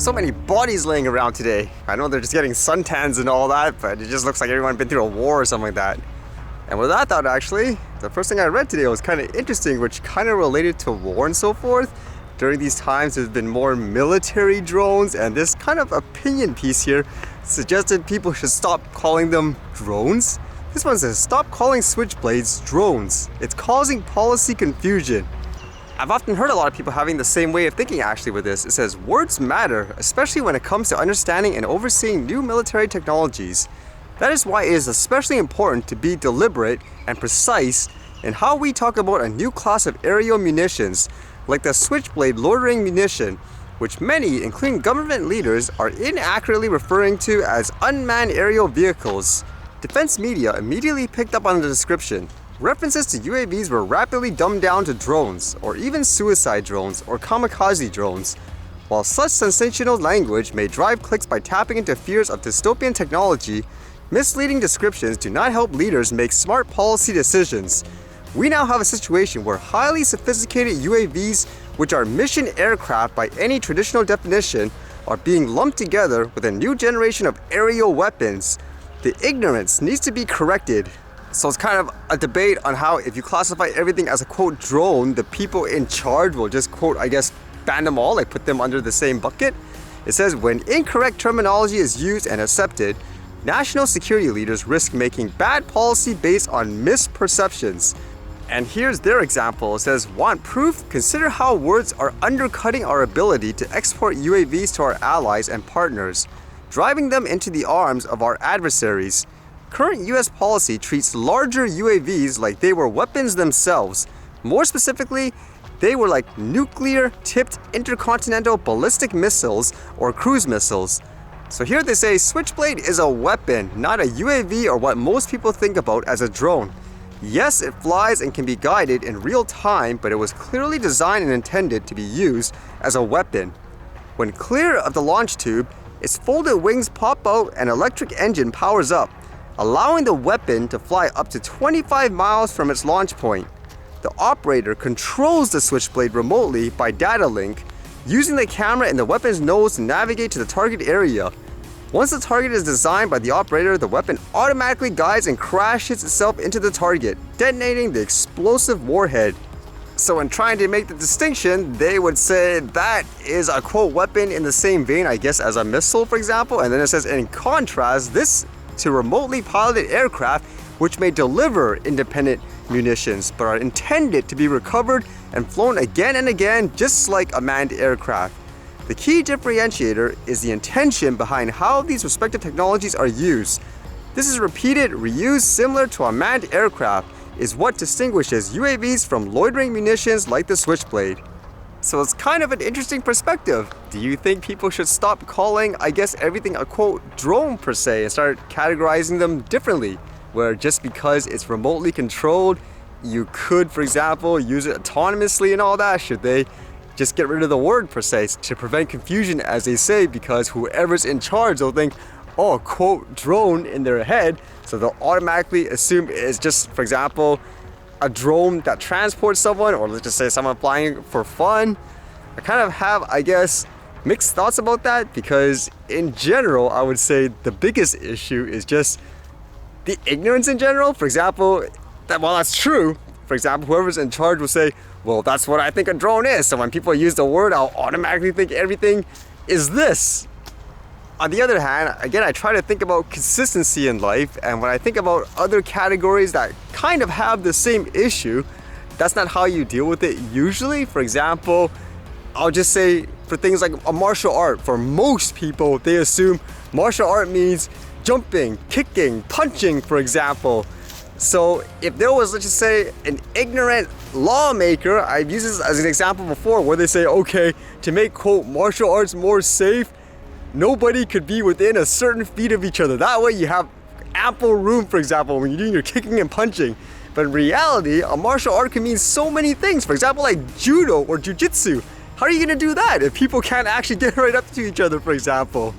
so many bodies laying around today. I know they're just getting suntans and all that, but it just looks like everyone been through a war or something like that. And with that thought, actually, the first thing I read today was kind of interesting, which kind of related to war and so forth. During these times, there's been more military drones, and this kind of opinion piece here suggested people should stop calling them drones. This one says, stop calling switchblades drones. It's causing policy confusion. I've often heard a lot of people having the same way of thinking actually with this. It says, words matter, especially when it comes to understanding and overseeing new military technologies. That is why it is especially important to be deliberate and precise in how we talk about a new class of aerial munitions, like the switchblade loitering munition, which many, including government leaders, are inaccurately referring to as unmanned aerial vehicles. Defense media immediately picked up on the description. References to UAVs were rapidly dumbed down to drones, or even suicide drones, or kamikaze drones. While such sensational language may drive clicks by tapping into fears of dystopian technology, misleading descriptions do not help leaders make smart policy decisions. We now have a situation where highly sophisticated UAVs, which are mission aircraft by any traditional definition, are being lumped together with a new generation of aerial weapons. The ignorance needs to be corrected. So it's kind of a debate on how if you classify everything as a quote drone, the people in charge will just quote, I guess, ban them all, like put them under the same bucket. It says when incorrect terminology is used and accepted, national security leaders risk making bad policy based on misperceptions. And here's their example. It says, want proof? Consider how words are undercutting our ability to export UAVs to our allies and partners, driving them into the arms of our adversaries. Current US policy treats larger UAVs like they were weapons themselves. More specifically, they were like nuclear-tipped intercontinental ballistic missiles or cruise missiles. So here they say Switchblade is a weapon, not a UAV or what most people think about as a drone. Yes, it flies and can be guided in real time, but it was clearly designed and intended to be used as a weapon. When clear of the launch tube, its folded wings pop out and an electric engine powers up, allowing the weapon to fly up to 25 miles from its launch point. The operator controls the Switchblade remotely by data link, using the camera in the weapon's nose to navigate to the target area. Once the target is designed by the operator, the weapon automatically guides and crash hits itself into the target, detonating the explosive warhead. So in trying to make the distinction, they would say that is a quote weapon in the same vein, I guess, as a missile, for example. And then it says, in contrast, this to remotely piloted aircraft which may deliver independent munitions but are intended to be recovered and flown again and again just like a manned aircraft. The key differentiator is the intention behind how these respective technologies are used. This is repeated reuse similar to a manned aircraft is what distinguishes UAVs from loitering munitions like the Switchblade. So it's kind of an interesting perspective. Do you think people should stop calling, I guess, everything a quote drone per se and start categorizing them differently? Where just because it's remotely controlled, you could, for example, use it autonomously and all that. Should they just get rid of the word per se to prevent confusion, as they say, because whoever's in charge will think, oh, quote drone in their head. So they'll automatically assume it's just, for example, a drone that transports someone, or let's just say someone flying for fun. I kind of have, I guess, mixed thoughts about that because in general, I would say the biggest issue is just the ignorance in general. For example, that while that's true, for example, whoever's in charge will say, well, that's what I think a drone is. So when people use the word, I'll automatically think everything is this. On the other hand, again, I try to think about consistency in life, and when I think about other categories that kind of have the same issue, that's not how you deal with it usually. For example, I'll just say for things like a martial art, for most people, they assume martial art means jumping, kicking, punching, for example. So if there was, let's just say, an ignorant lawmaker, I've used this as an example before, where they say, okay, to make, quote, martial arts more safe, nobody could be within a certain feet of each other. That way you have ample room, for example, when you're doing your kicking and punching. But in reality, a martial art can mean so many things. For example, like judo or jiu-jitsu. How are you going to do that if people can't actually get right up to each other, for example?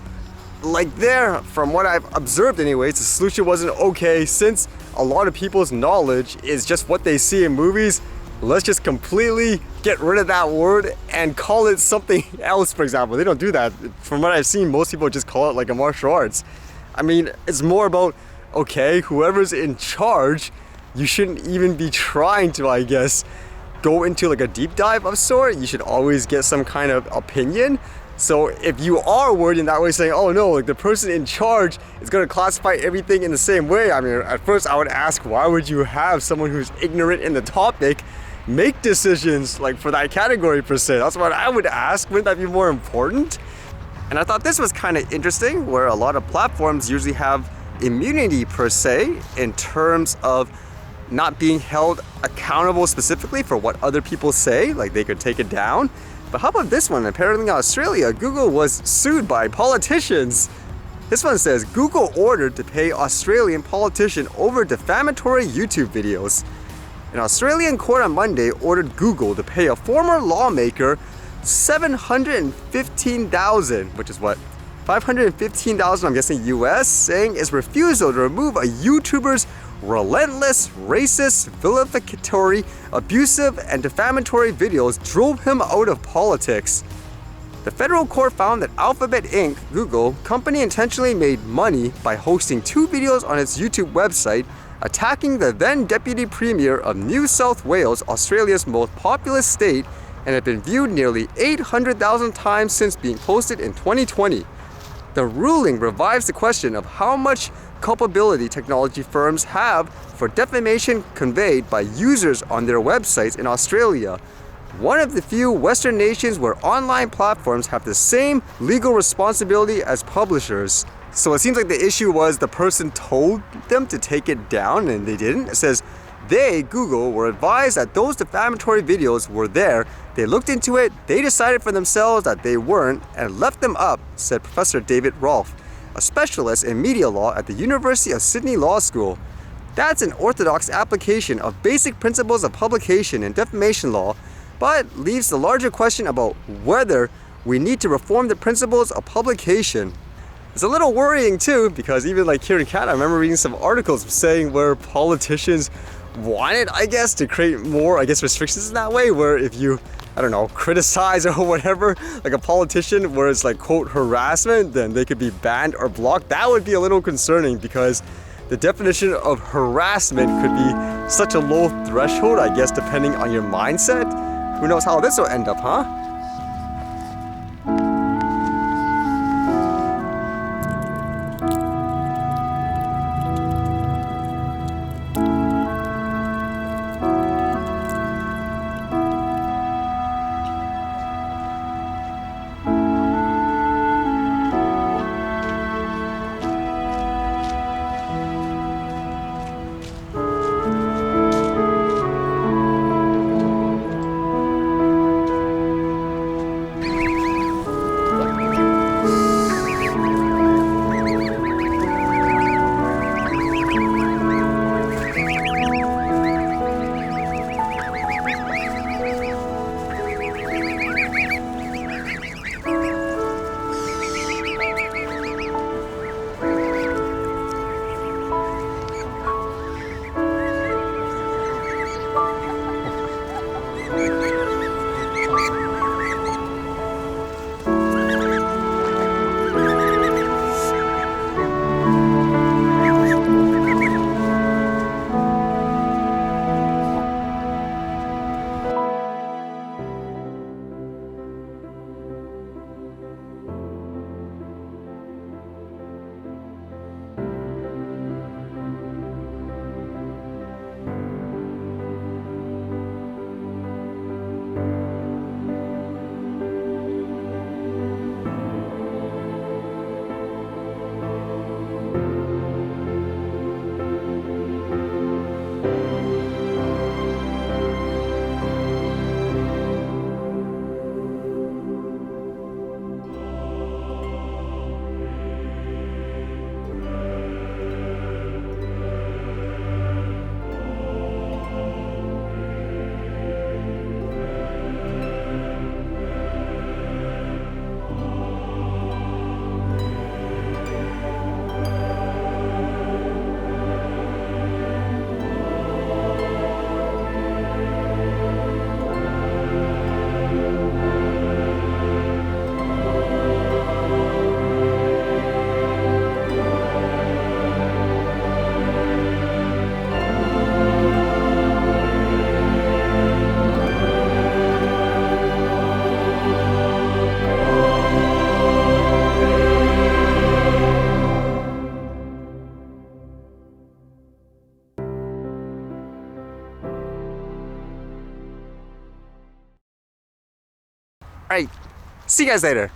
Like there, from what I've observed anyways, the solution wasn't okay, since a lot of people's knowledge is just what they see in movies. let's just completely get rid of that word and call it something else, for example. They don't do that. From what I've seen, most people just call it like a martial arts. I mean, it's more about, okay, whoever's in charge, you shouldn't even be trying to, I guess, go into like a deep dive of sort. You should always get some kind of opinion. So if you are wording that way, saying, oh no, like the person in charge is going to classify everything in the same way. I mean, at first I would ask, why would you have someone who's ignorant in the topic make decisions like for that category per se? That's what I would ask. Wouldn't that be more important? And I thought this was kind of interesting, where a lot of platforms usually have immunity per se in terms of not being held accountable specifically for what other people say, like they could take it down. But how about this one? Apparently in Australia, Google was sued by politicians. This one says, Google ordered to pay Australian politician over defamatory YouTube videos. An Australian court on Monday ordered Google to pay a former lawmaker $715,000, which is what? $515,000, I'm guessing US, saying his refusal to remove a YouTuber's relentless, racist, vilificatory, abusive, and defamatory videos drove him out of politics. The federal court found that Alphabet Inc., Google, company intentionally made money by hosting 2 videos on its YouTube website attacking the then Deputy Premier of New South Wales, Australia's most populous state, and had been viewed nearly 800,000 times since being posted in 2020. The ruling revives the question of how much culpability technology firms have for defamation conveyed by users on their websites in Australia, one of the few Western nations where online platforms have the same legal responsibility as publishers. So it seems like the issue was the person told them to take it down and they didn't. It says they, Google, were advised that those defamatory videos were there. They looked into it, they decided for themselves that they weren't, and left them up, said Professor David Rolfe, a specialist in media law at the University of Sydney Law School. That's an orthodox application of basic principles of publication and defamation law, but leaves the larger question about whether we need to reform the principles of publication. It's a little worrying too, because even like here in Canada, I remember reading some articles saying where politicians wanted, I guess, to create more, I guess, restrictions in that way, where if you, I don't know, criticize or whatever, like a politician, where it's like, quote, harassment, then they could be banned or blocked. That would be a little concerning, because the definition of harassment could be such a low threshold, I guess, depending on your mindset. Who knows how this will end up, huh? All right, see you guys later.